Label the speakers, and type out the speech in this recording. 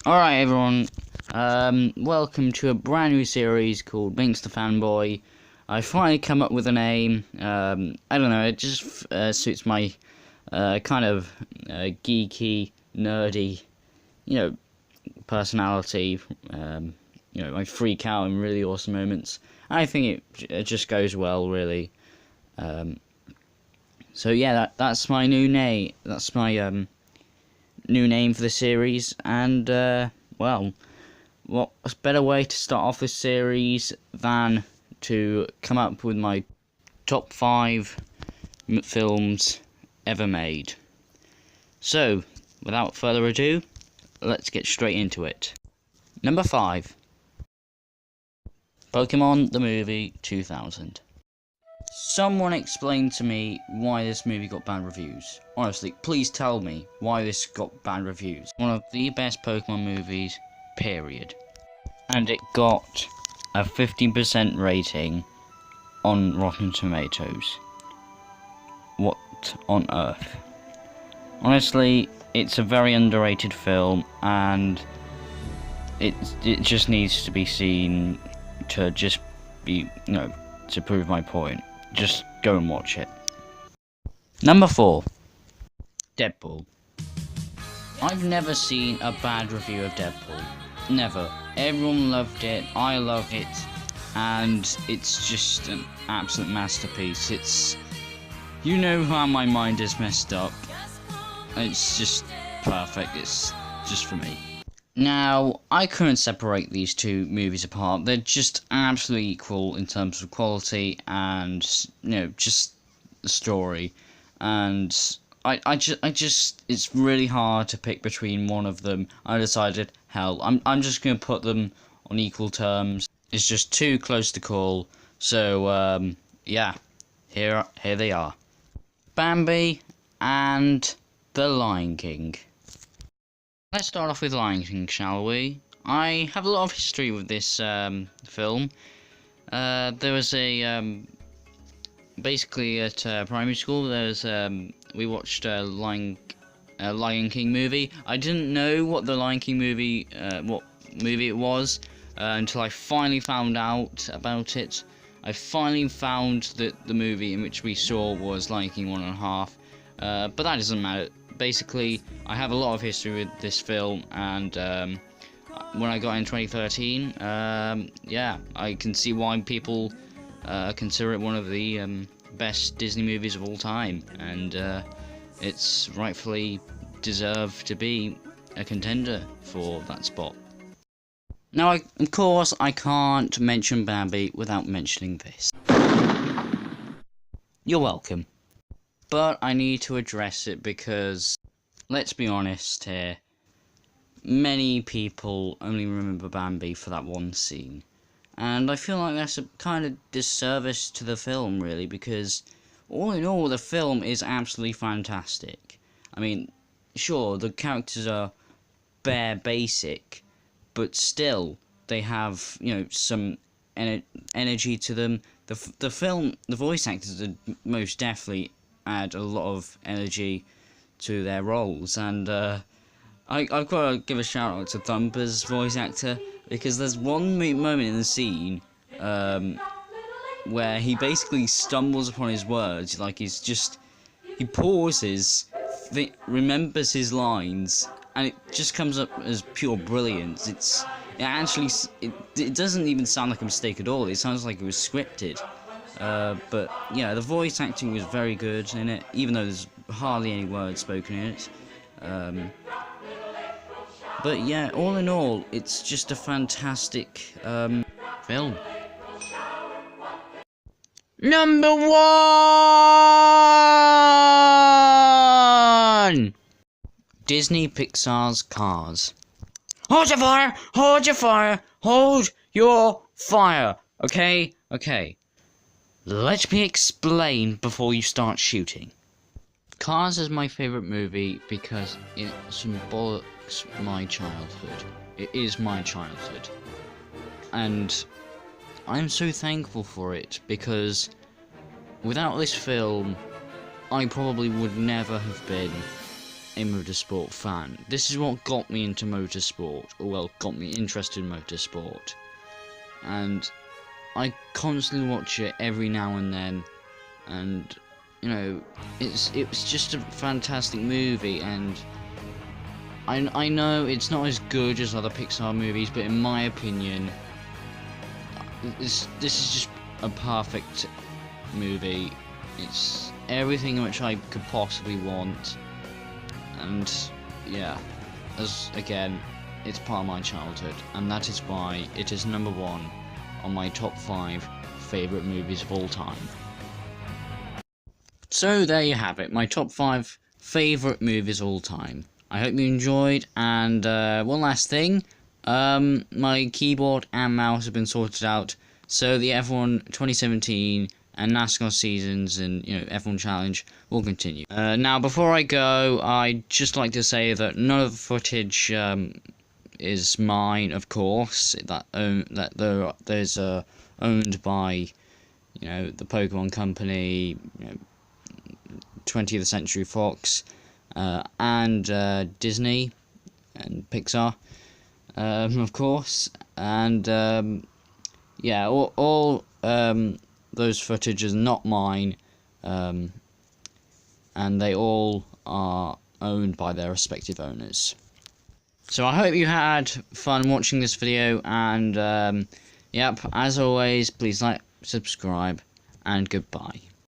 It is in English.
Speaker 1: Alright everyone, welcome to a brand new series called Binks the Fanboy. I finally come up with a name. I don't know, it just suits my kind of geeky, nerdy, personality. I freak out in really awesome moments. I think it just goes well, really. So yeah, that's my new name. That's my new name for the series, and well, what's better way to start off this series than to come up with my top 5 films ever made. So, without further ado, let's get straight into it. Number 5. Pokemon the Movie 2000. Someone explain to me why this movie got bad reviews. Honestly, please tell me why this got bad reviews. One of the best Pokemon movies, period. And it got a 15% rating on Rotten Tomatoes. What on earth? Honestly, it's a very underrated film, and it just needs to be seen to just be, to prove my point. Just go and watch it. Number 4. Deadpool. I've never seen a bad review of Deadpool. Never. Everyone loved it, I love it, and it's just an absolute masterpiece. It's... You know how my mind is messed up. It's just perfect. It's just for me. Now, I couldn't separate these two movies apart. They're just absolutely equal in terms of quality and, just the story. And I just, it's really hard to pick between one of them. I decided, hell, I'm just gonna put them on equal terms. It's just too close to call. So, yeah, here they are. Bambi and The Lion King. Let's start off with Lion King, shall we? I have a lot of history with this film. There was a basically at primary school. We watched a Lion King movie. I didn't know what the Lion King movie, what movie it was, until I finally found out about it. I finally found that the movie in which we saw was Lion King 1.5, but that doesn't matter. Basically, I have a lot of history with this film, and when I got in 2013, yeah, I can see why people consider it one of the best Disney movies of all time, and it's rightfully deserved to be a contender for that spot. Now, of course, I can't mention Bambi without mentioning this. You're welcome. But I need to address it because, let's be honest here, many people only remember Bambi for that one scene. And I feel like that's a kind of disservice to the film, really, because all in all, the film is absolutely fantastic. I mean, sure, the characters are bare basic, but still, they have, some energy to them. The film, the voice actors are most definitely add a lot of energy to their roles, and I've got to give a shout out to Thumper's voice actor, because there's one moment in the scene where he basically stumbles upon his words, like he pauses, remembers his lines, and it just comes up as pure brilliance. It doesn't even sound like a mistake at all. It sounds like it was scripted. But yeah, the voice acting was very good in it, even though there's hardly any words spoken in it. But yeah, all in all, it's just a fantastic film. Number 1! Disney Pixar's Cars. Hold your fire! Hold your fire! Hold your fire! Okay? Let me explain before you start shooting. Cars is my favourite movie because it symbolics my childhood. It is my childhood. And I'm so thankful for it, because without this film, I probably would never have been a motorsport fan. This is what got me into motorsport, or well, got me interested in motorsport. And I constantly watch it every now and then, and you know, it was just a fantastic movie. And I know it's not as good as other Pixar movies, but in my opinion, this is just a perfect movie. It's everything which I could possibly want, and yeah, again, it's part of my childhood, and that is why it is number 1 on my top 5 favourite movies of all time. So there you have it, my top 5 favourite movies of all time. I hope you enjoyed, and one last thing, my keyboard and mouse have been sorted out, so the F1 2017 and NASCAR seasons and, you know, F1 Challenge will continue. Now, before I go, I'd just like to say that none of the footage is mine, of course. There's owned by, you know, the Pokemon Company, you know, 20th Century Fox, and Disney and Pixar, of course. And yeah, all those footage is not mine, and they all are owned by their respective owners. So I hope you had fun watching this video, and yep, as always, please like, subscribe, and goodbye.